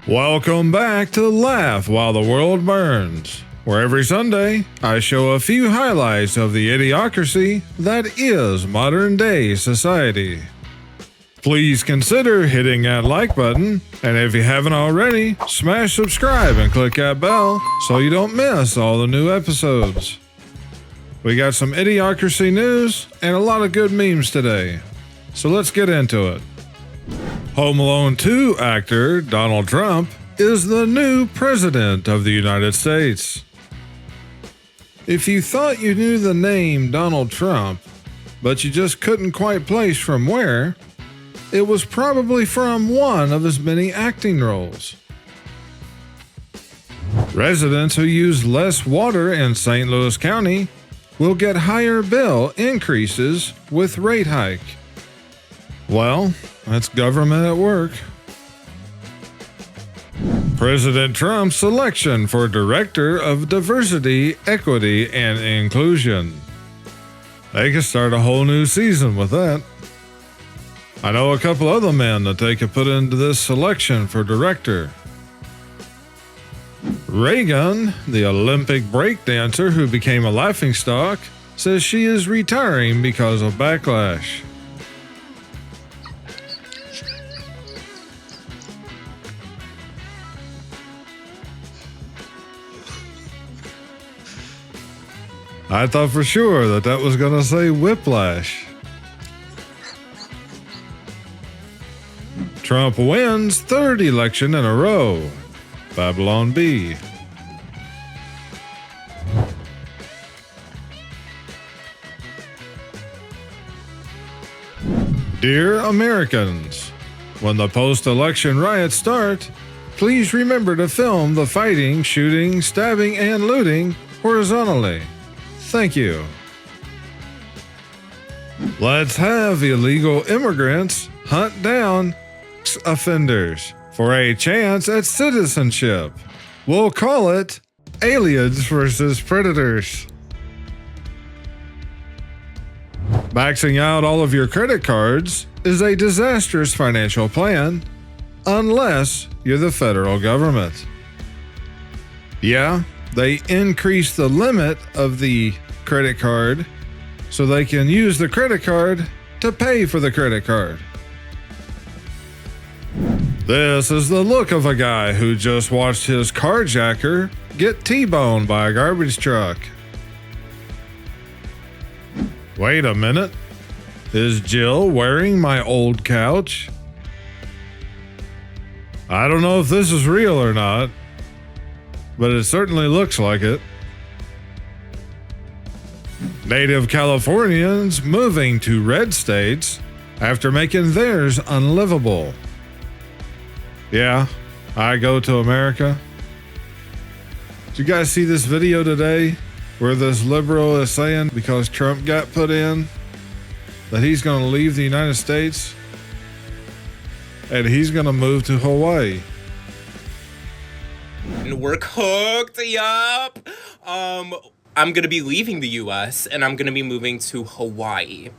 Welcome back to Laugh While the World Burns, where every Sunday I show a few highlights of the idiocracy that is modern day society. Please consider hitting that like button, and if you haven't already, smash subscribe and click that bell so you don't miss all the new episodes. We got some idiocracy news and a lot of good memes today, so let's get into it. Home Alone 2 actor Donald Trump is the new president of the United States. If you thought you knew the name Donald Trump, but you just couldn't quite place from where, it was probably from one of his many acting roles. Residents who use less water in St. Louis County will get higher bill increases with rate hike. Well, that's government at work. President Trump's selection for Director of Diversity, Equity, and Inclusion. They could start a whole new season with that. I know a couple other men that they could put into this selection for director. Reagan, the Olympic breakdancer who became a laughingstock, says she is retiring because of backlash. I thought for sure that was going to say whiplash. Trump wins third election in a row. Babylon Bee. Dear Americans, when the post-election riots start, please remember to film the fighting, shooting, stabbing, and looting horizontally. Thank you. Let's have illegal immigrants hunt down offenders for a chance at citizenship. We'll call it aliens versus predators. Maxing out all of your credit cards is a disastrous financial plan unless you're the federal government. Yeah, they increase the limit of the credit card so they can use the credit card to pay for the credit card. This is the look of a guy who just watched his carjacker get T-boned by a garbage truck. Wait a minute. Is Jill wearing my old couch? I don't know if this is real or not, but it certainly looks like it. Native Californians moving to red states after making theirs unlivable. Yeah, I go to America. Did you guys see this video today where this liberal is saying because Trump got put in that he's going to leave the United States and he's going to move to Hawaii? And we're cooked, yup. I'm gonna be leaving the US and I'm gonna be moving to Hawaii.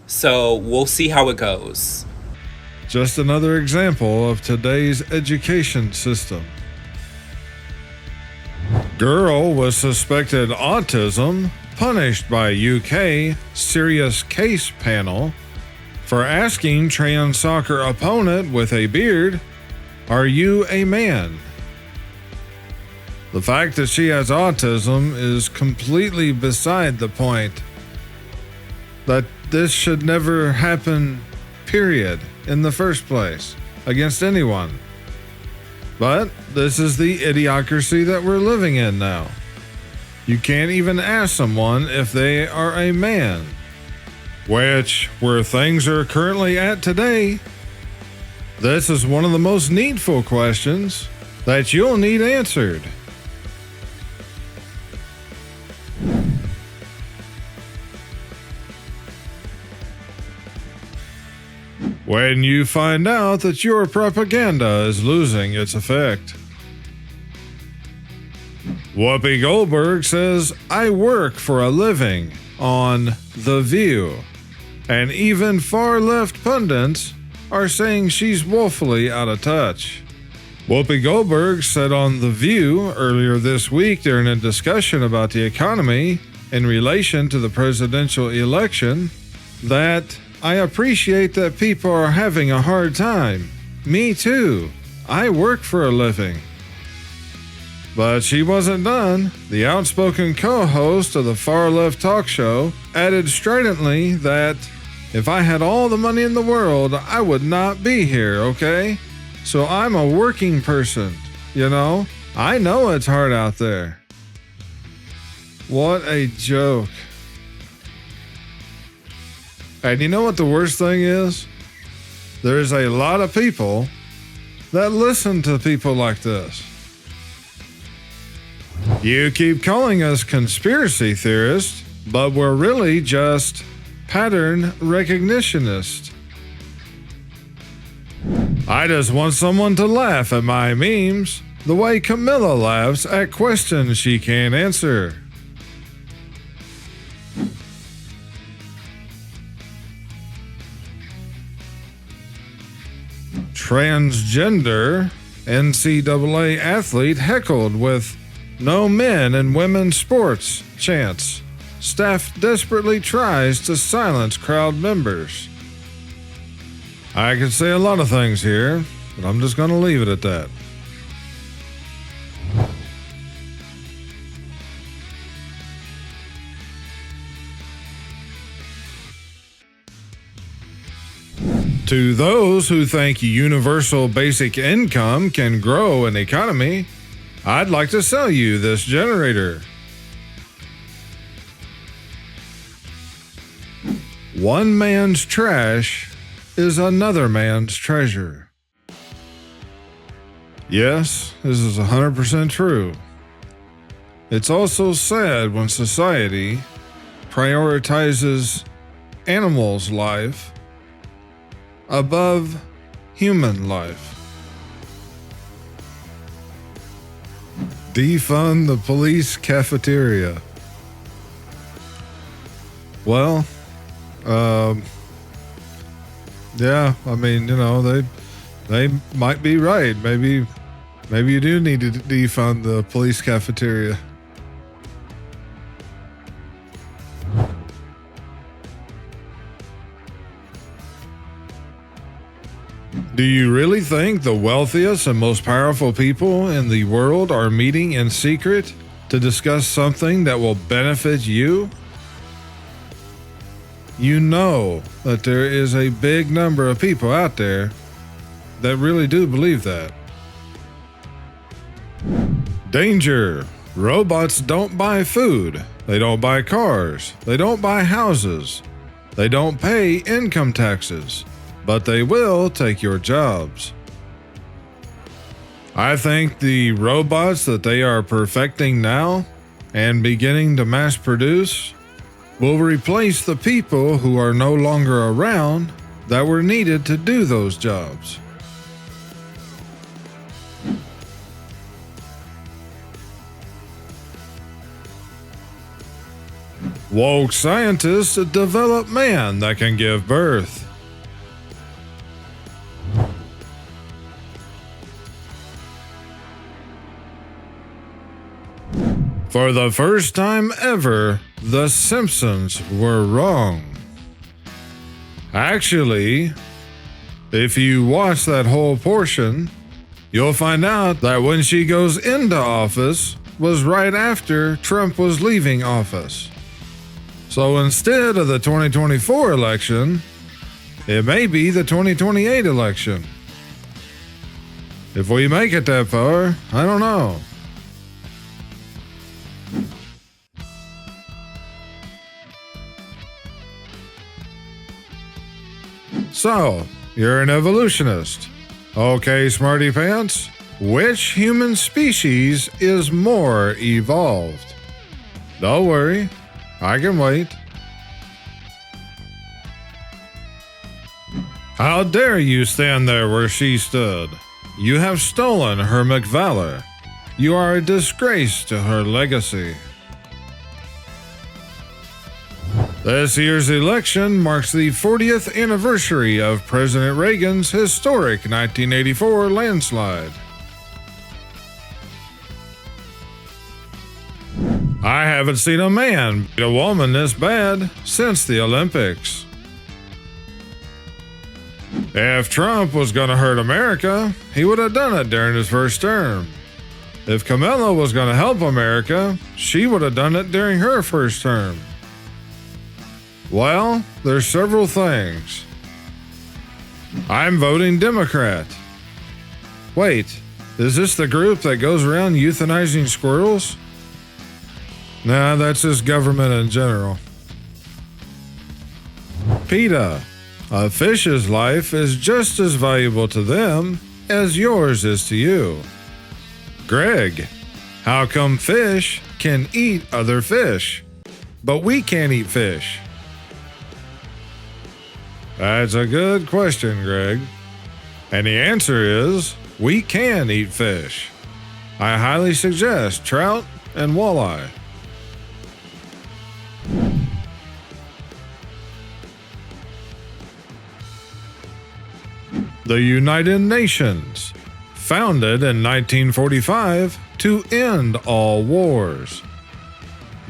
So we'll see how it goes. Just another example of today's education system. Girl with suspected autism punished by UK serious case panel for asking trans soccer opponent with a beard, "Are you a man?" The fact that she has autism is completely beside the point. That this should never happen, period, in the first place, against anyone. But this is the idiocracy that we're living in now. You can't even ask someone if they are a man. Which, where things are currently at today, this is one of the most needful questions that you'll need answered. When you find out that your propaganda is losing its effect. Whoopi Goldberg says, "I work for a living" on The View, and even far-left pundits are saying she's woefully out of touch. Whoopi Goldberg said on The View earlier this week during a discussion about the economy in relation to the presidential election that I appreciate that people are having a hard time. Me too. I work for a living. But she wasn't done. The outspoken co-host of the far-left talk show added stridently that if I had all the money in the world, I would not be here, okay? So I'm a working person, you know? I know it's hard out there. What a joke. And you know what the worst thing is? There's a lot of people that listen to people like this. You keep calling us conspiracy theorists, but we're really just pattern recognionists. I just want someone to laugh at my memes the way Camilla laughs at questions she can't answer. Transgender NCAA athlete heckled with "No men and women's sports" chants. Staff desperately tries to silence crowd members. I could say a lot of things here, but I'm just going to leave it at that. To those who think universal basic income can grow an economy, I'd like to sell you this generator. One man's trash is another man's treasure. Yes, this is 100% true. It's also sad when society prioritizes animals' life above human life. Defund the police cafeteria. Well, yeah, I mean, you know, they might be right. Maybe you do need to defund the police cafeteria. Do you really think the wealthiest and most powerful people in the world are meeting in secret to discuss something that will benefit you? You know that there is a big number of people out there that really do believe that. Danger! Robots don't buy food. They don't buy cars. They don't buy houses. They don't pay income taxes. But they will take your jobs. I think the robots that they are perfecting now and beginning to mass produce will replace the people who are no longer around that were needed to do those jobs. Woke scientists develop man that can give birth. For the first time ever, The Simpsons were wrong. Actually, if you watch that whole portion, you'll find out that when she goes into office was right after Trump was leaving office. So instead of the 2024 election, it may be the 2028 election. If we make it that far, I don't know. So, you're an evolutionist. Okay, smarty pants. Which human species is more evolved? Don't worry, I can wait. How dare you stand there where she stood? You have stolen her McValor. You are a disgrace to her legacy. This year's election marks the 40th anniversary of President Reagan's historic 1984 landslide. haven't seen a man beat a woman this bad since the Olympics. If Trump was going to hurt America, he would have done it during his first term. If Camilla was going to help America, she would have done it during her first term. Well, there's several things. I'm voting Democrat. Wait, is this the group that goes around euthanizing squirrels? Nah, that's just government in general. PETA. A fish's life is just as valuable to them as yours is to you. Greg. How come fish can eat other fish, but we can't eat fish? That's a good question, Greg. And the answer is, we can eat fish. I highly suggest trout and walleye. The United Nations, founded in 1945 to end all wars.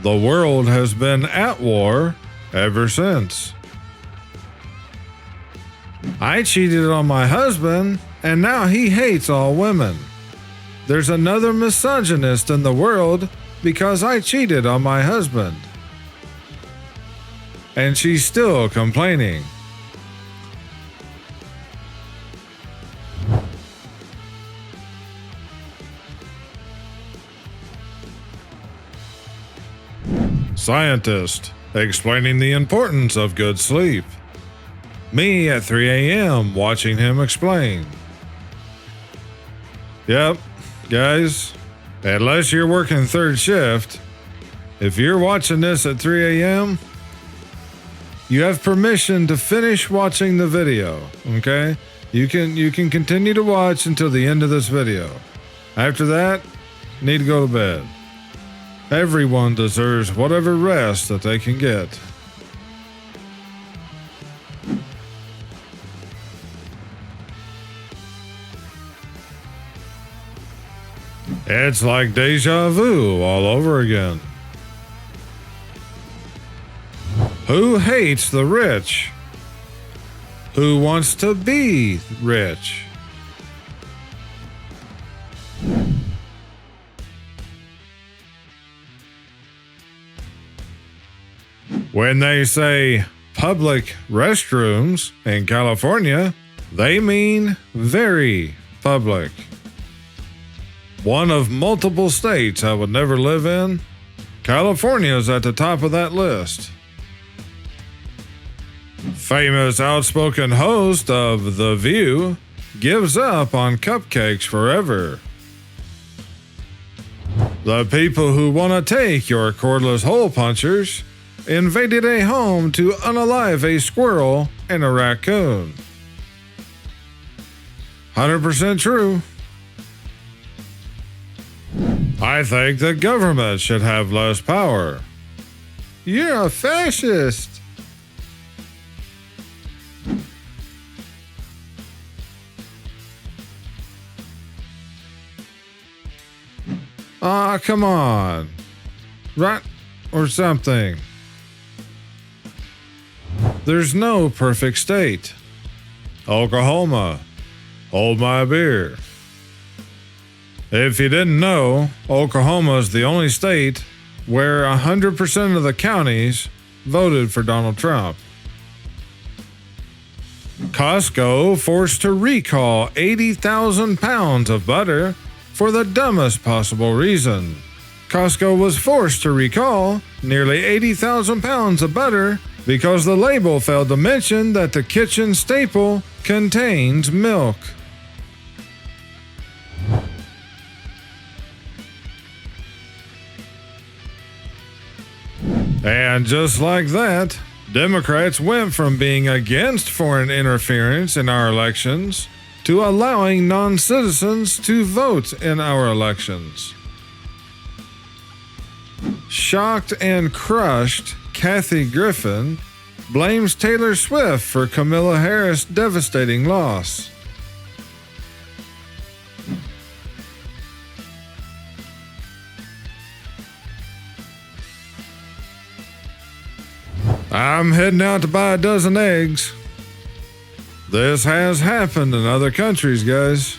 The world has been at war ever since. I cheated on my husband, and now he hates all women. There's another misogynist in the world because I cheated on my husband. And she's still complaining. Scientist, explaining the importance of good sleep. Me at 3 a.m. watching him explain. Yep, guys, unless you're working third shift, if you're watching this at 3 a.m., you have permission to finish watching the video, okay? You can continue to watch until the end of this video. After that, you need to go to bed. Everyone deserves whatever rest that they can get. It's like deja vu all over again. Who hates the rich? Who wants to be rich? When they say public restrooms in California, they mean very public. One of multiple states I would never live in, California's at the top of that list. Famous outspoken host of The View gives up on cupcakes forever. The people who want to take your cordless hole punchers invaded a home to unalive a squirrel and a raccoon. 100% true. I think the government should have less power. You're a fascist. Come on. Right or something. There's no perfect state. Oklahoma, hold my beer. If you didn't know, Oklahoma is the only state where 100% of the counties voted for Donald Trump. Costco forced to recall 80,000 pounds of butter for the dumbest possible reason. Costco was forced to recall nearly 80,000 pounds of butter because the label failed to mention that the kitchen staple contains milk. And just like that, Democrats went from being against foreign interference in our elections to allowing non-citizens to vote in our elections. Shocked and crushed, Kathy Griffin blames Taylor Swift for Kamala Harris' devastating loss. I'm heading out to buy a dozen eggs. This has happened in other countries, guys.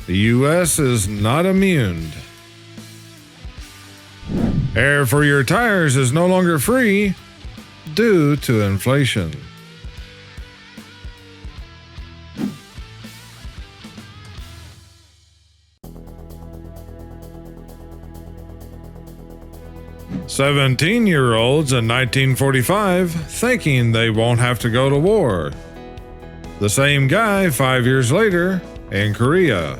The U.S. is not immune. Air for your tires is no longer free due to inflation. "17-year-olds in 1945 thinking they won't have to go to war. The same guy 5 years later in Korea.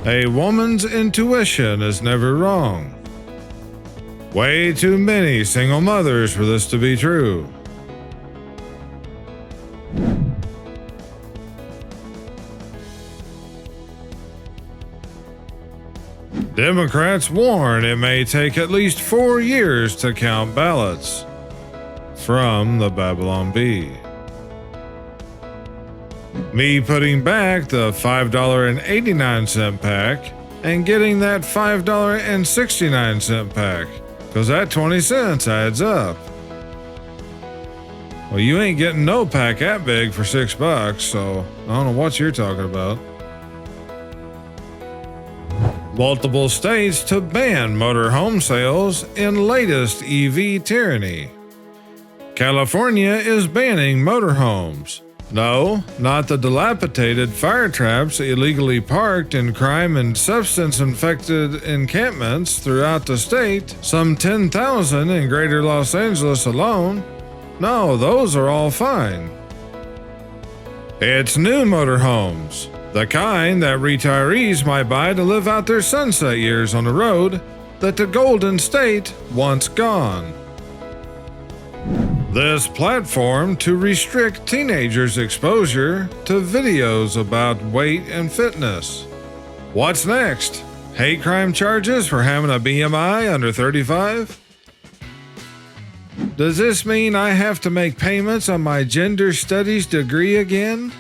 A woman's intuition is never wrong. Way too many single mothers for this to be true. Democrats warn it may take at least 4 years to count ballots." From the Babylon Bee. Me putting back the $5.89 pack and getting that $5.69 pack, because that 20 cents adds up. Well, you ain't getting no pack that big for $6, so I don't know what you're talking about. Multiple states to ban motorhome sales in latest EV tyranny. California is banning motorhomes. No, not the dilapidated fire traps illegally parked in crime and substance-infected encampments throughout the state, some 10,000 in greater Los Angeles alone. No, those are all fine. It's new motorhomes, the kind that retirees might buy to live out their sunset years on the road that the Golden State wants gone. This platform to restrict teenagers' exposure to videos about weight and fitness. What's next? Hate crime charges for having a BMI under 35? Does this mean I have to make payments on my gender studies degree again?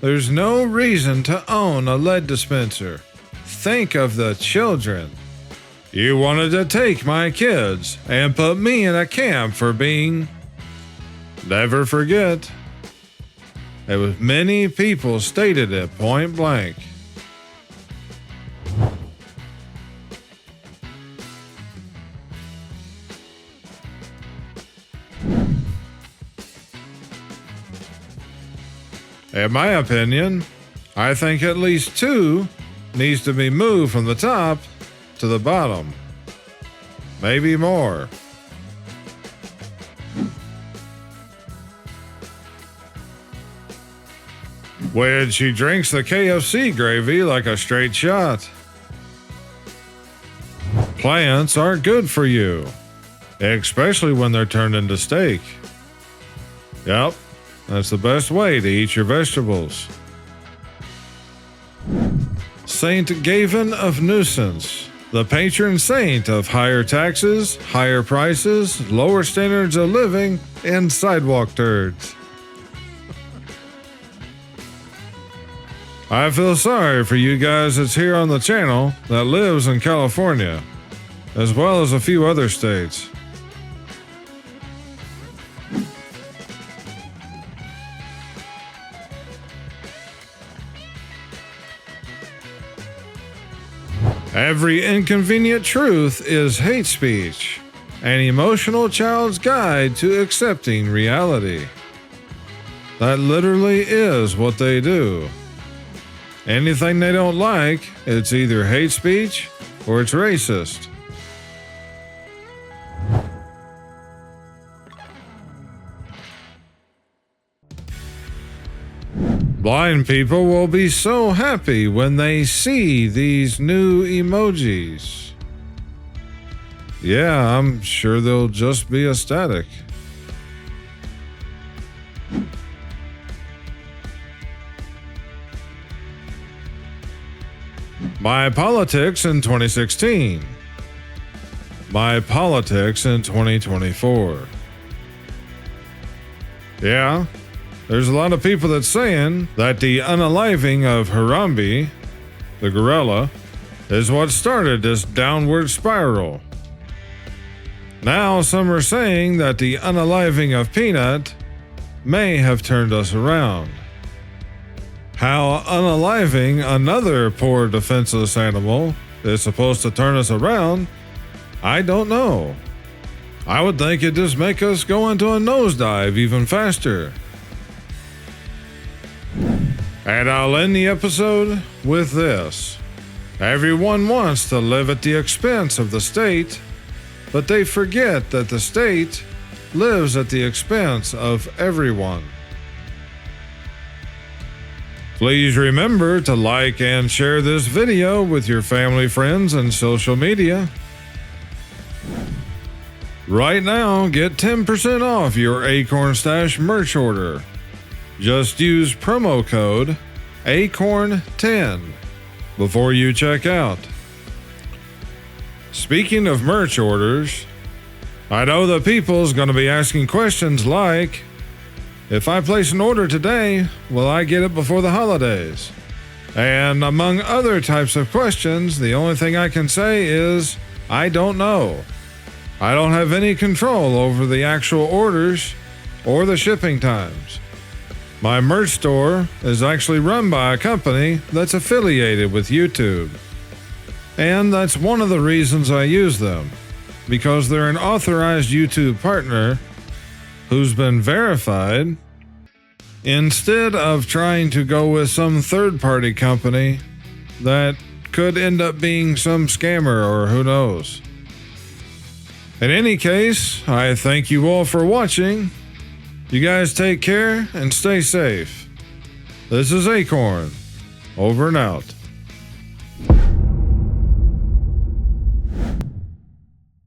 There's no reason to own a lead dispenser. Think of the children. You wanted to take my kids and put me in a camp for being... Never forget. It was many people stated it point blank. In my opinion, I think at least 2 needs to be moved from the top to the bottom. Maybe more. When she drinks the KFC gravy like a straight shot. Plants are good for you, especially when they're turned into steak. Yep, that's the best way to eat your vegetables. Saint Gavin of Nuisance, the patron saint of higher taxes, higher prices, lower standards of living, and sidewalk turds. I feel sorry for you guys that's here on the channel that lives in California, as well as a few other states. Every inconvenient truth is hate speech, an emotional child's guide to accepting reality. That literally is what they do. Anything they don't like, it's either hate speech or it's racist. Blind people will be so happy when they see these new emojis. Yeah, I'm sure they'll just be ecstatic. My politics in 2016. My politics in 2024. Yeah, there's a lot of people that's saying that the unaliving of Harambe, the gorilla, is what started this downward spiral. Now some are saying that the unaliving of Peanut may have turned us around. How unaliving another poor defenseless animal is supposed to turn us around, I don't know. I would think it'd just make us go into a nosedive even faster. And I'll end the episode with this. Everyone wants to live at the expense of the state, but they forget that the state lives at the expense of everyone. Please remember to like and share this video with your family, friends, and social media. Right now, get 10% off your Akornzstash merch order. Just use promo code AKORN10 before you check out. Speaking of merch orders, I know the people's going to be asking questions like, if I place an order today, will I get it before the holidays? And among other types of questions, the only thing I can say is, I don't know. I don't have any control over the actual orders or the shipping times. My merch store is actually run by a company that's affiliated with YouTube. And that's one of the reasons I use them, because they're an authorized YouTube partner who's been verified, instead of trying to go with some third-party company that could end up being some scammer or who knows. In any case, I thank you all for watching. You guys take care and stay safe. This is Akorn, over and out.